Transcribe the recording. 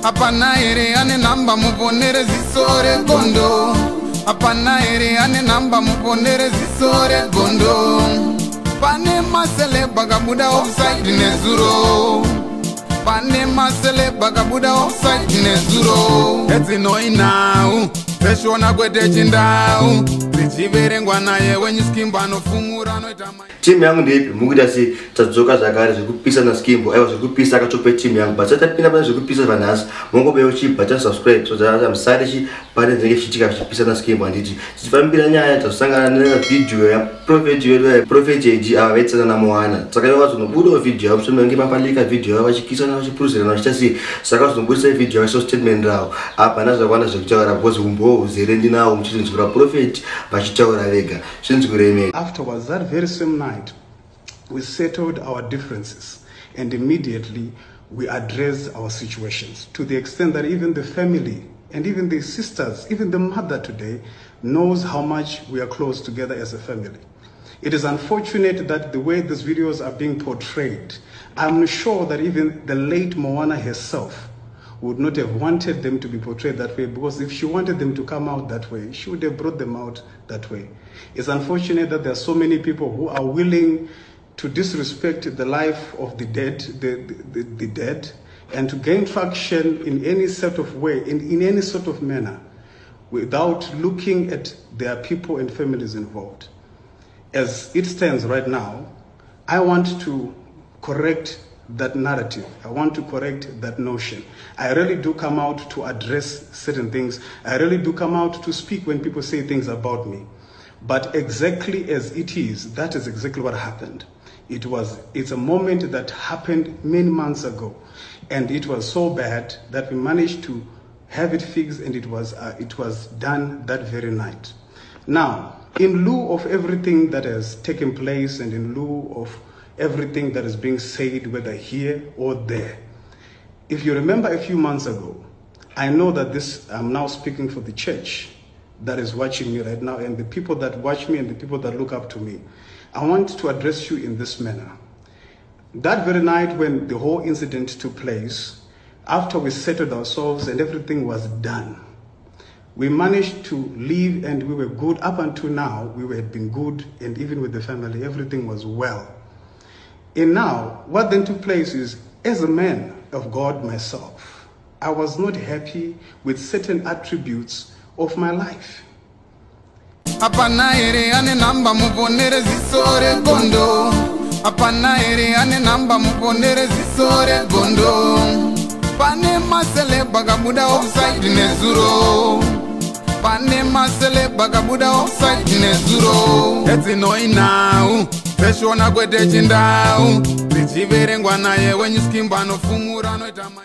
Apana ere ane namba muponere zisore gondo. Apana ere ane namba muponere zisore gondo. Pane masele bagabuda offside nezuro. Pane masele bagabuda offside nezuro. Eti no inau Peshona kwete chindau Zichiverengwa naye wenye skimba anofumura anoitama. Timu yangu ndipi mukuita si tadzoka zvakare zvekupisa na skimbo aiwa zvekupisa akachope timu yangu but tatapinda pana zvekupisa vanhasi mongobewo chibva subscribe so that musarichi pane zvinenge zvichiitika zvichipisa na skimbo handiti tichifambira nyaya tazosangana nevidhiyo yaprofeti wedu Prophet JG ava vaitsana naMoana saka ivo vazonobudawo vidhiyo yavo sonenge mapalika vidhiyo yavo vachikisana vachipuruzirana vachichasi saka vazonobudisa vidhiyo yavo statement ravo apa nazvakwana zvekutaura because umbowo huzere ndinawo muchinzwira Prophet vachitaura vega zvinzwiremei. Afterwards, that very same night, we settled our differences and immediately we addressed our situations to the extent that even the family and even the sisters, even the mother today knows how much we are close together as a family. It is unfortunate that the way these videos are being portrayed, I'm sure that even the late Moana herself would not have wanted them to be portrayed that way, because if she wanted them to come out that way, she would have brought them out that way. It's unfortunate that there are so many people who are willing to disrespect the life of the dead, the dead, and to gain traction in any sort of way, in any sort of manner, without looking at their people and families involved. As it stands right now, I want to correct that narrative. I want to correct that notion. I really do come out to address certain things. I really do come out to speak when people say things about me. But exactly as it is, that is exactly what happened. It's a moment that happened many months ago, and it was so bad that we managed to have it fixed, and it was done that very night. Now, in lieu of everything that has taken place, and in lieu of everything that is being said, whether here or there, if you remember a few months ago, I know that I'm now speaking for the church that is watching me right now, and the people that watch me and the people that look up to me. I want to address you in this manner. That very night when the whole incident took place, after we settled ourselves and everything was done, we managed to live and we were good. Up until now, we had been good, and even with the family, everything was well. And now, what then took place is, as a man of God myself, I was not happy with certain attributes of my life. Apana ere ane namba muponere zisore gondo. Apana ere ane namba muponere zisore gondo. Pane masele bagabuda offside nezuro. Pane masele bagabuda offside nezuro. Eti no inau Peshona kwete chindau Zichiverengwa naye wenye skimba anofumura anoitama.